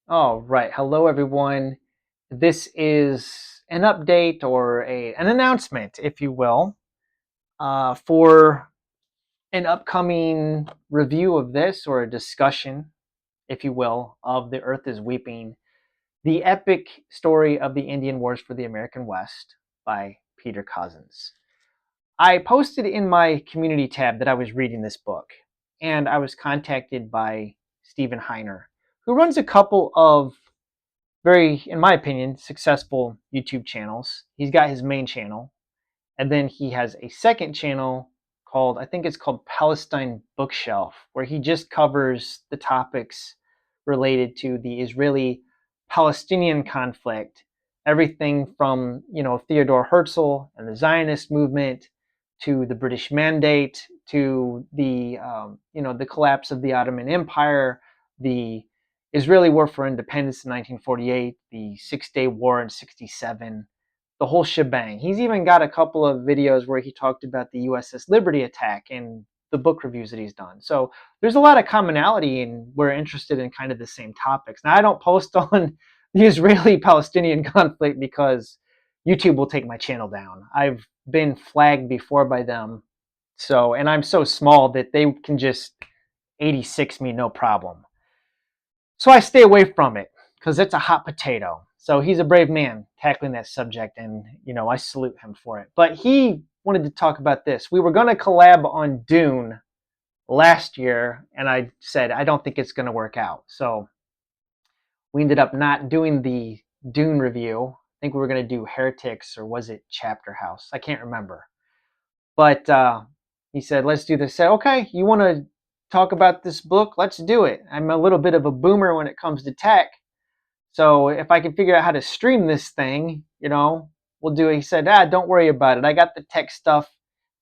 All right. Hello, everyone. This is an update or an announcement, if you will, for an upcoming review of this or a discussion, if you will, of The Earth is Weeping, the epic story of the Indian Wars for the American West by Peter Cozzens. I posted in my community tab that I was reading this book, and I was contacted by Stephen Heiner, who runs a couple of very, in my opinion, successful YouTube channels. He's got his main channel, and then he has a second channel called, I think it's called Palestine Bookshelf, where he just covers the topics related to the Israeli Palestinian conflict, everything from, Theodore Herzl and the Zionist movement to the British Mandate to the collapse of the Ottoman Empire, the Israeli War for Independence in 1948, the Six-Day War in 67, the whole shebang. He's even got a couple of videos where he talked about the USS Liberty attack and the book reviews that he's done. So there's a lot of commonality, and we're interested in kind of the same topics. Now, I don't post on the Israeli-Palestinian conflict because YouTube will take my channel down. I've been flagged before by them, and I'm so small that they can just 86 me no problem. So I stay away from it because it's a hot potato. So he's a brave man tackling that subject, and I salute him for it. But he wanted to talk about this. We were going to collab on Dune last year, and I said I don't think it's going to work out. So we ended up not doing the Dune review. I think we were going to do Heretics, or was it Chapter House? I can't remember. But he said, let's do this. I said, okay, you want to talk about this book? Let's do it. I'm a little bit of a boomer when it comes to tech. So if I can figure out how to stream this thing, we'll do it. He said, don't worry about it. I got the tech stuff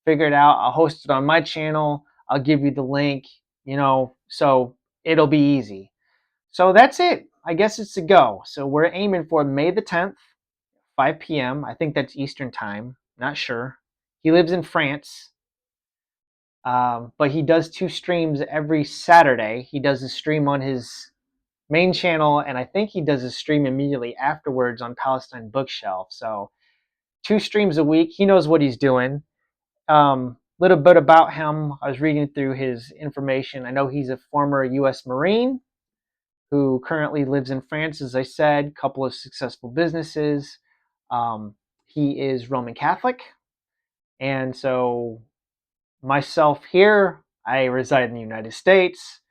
figured out. I'll host it on my channel. I'll give you the link, so it'll be easy. So that's it. I guess it's a go. So we're aiming for May the 10th, 5 p.m. I think that's Eastern time. Not sure. He lives in France. But he does 2 streams every Saturday. He does a stream on his main channel, and I think he does a stream immediately afterwards on Palestine Bookshelf. So 2 streams a week. He knows what he's doing. Little bit about him. I was reading through his information. I know he's a former U.S. Marine who currently lives in France, as I said, a couple of successful businesses. He is Roman Catholic. And so myself here, I reside in the United States.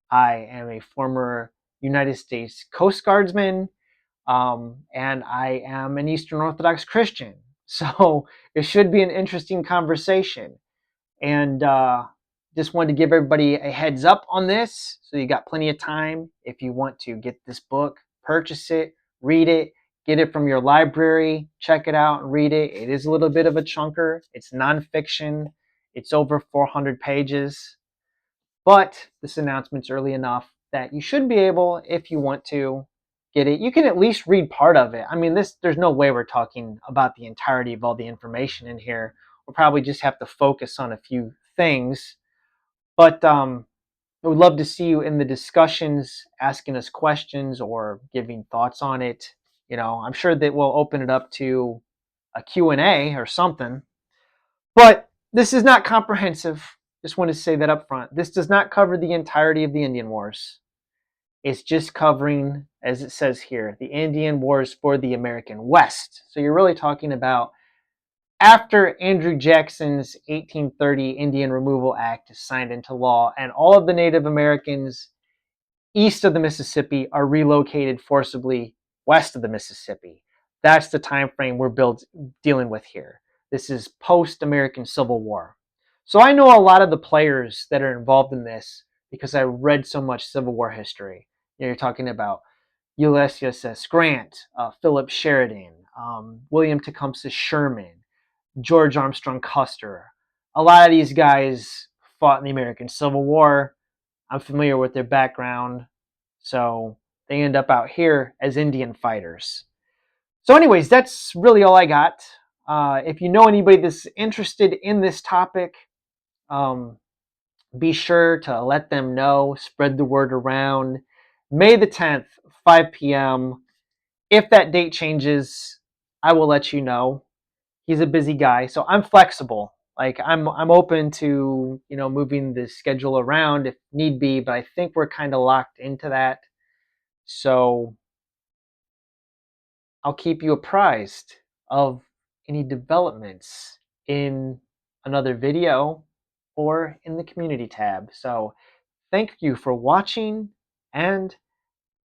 I am a former United States Coast Guardsman, and I am an Eastern Orthodox Christian. So it should be an interesting conversation. And just wanted to give everybody a heads up on this. So you got plenty of time if you want to get this book, purchase it, read it, get it from your library, check it out and read it. It is a little bit of a chunker. It's nonfiction. It's over 400 pages. But this announcement's early enough that you should be able, if you want to, get it. You can at least read part of it. I mean, there's no way we're talking about the entirety of all the information in here. We'll probably just have to focus on a few things. But I would love to see you in the discussions, asking us questions or giving thoughts on it. I'm sure that we'll open it up to a Q&A or something. But this is not comprehensive. Just want to say that up front. This does not cover the entirety of the Indian Wars. It's just covering, as it says here, the Indian Wars for the American West. So you're really talking about after Andrew Jackson's 1830 Indian Removal Act is signed into law and all of the Native Americans east of the Mississippi are relocated forcibly west of the Mississippi. That's the time frame we're dealing with here. This is post-American Civil War. So I know a lot of the players that are involved in this because I read so much Civil War history. You're talking about Ulysses S. Grant, Philip Sheridan, William Tecumseh Sherman, George Armstrong Custer. A lot of these guys fought in the American Civil War. I'm familiar with their background, so they end up out here as Indian fighters. So anyways, that's really all I got. If you know anybody that's interested in this topic, be sure to let them know, spread the word around. May the 10th, 5 p.m. If that date changes, I will let you know. He's a busy guy, so I'm flexible. Like I'm open to, moving the schedule around if need be, but I think we're kind of locked into that. So I'll keep you apprised of any developments in another video or in the community tab. So thank you for watching, and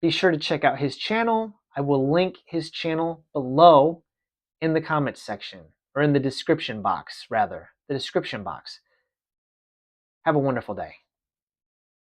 be sure to check out his channel. I will link his channel below in the comments section, or in the description box, rather. The description box. Have a wonderful day.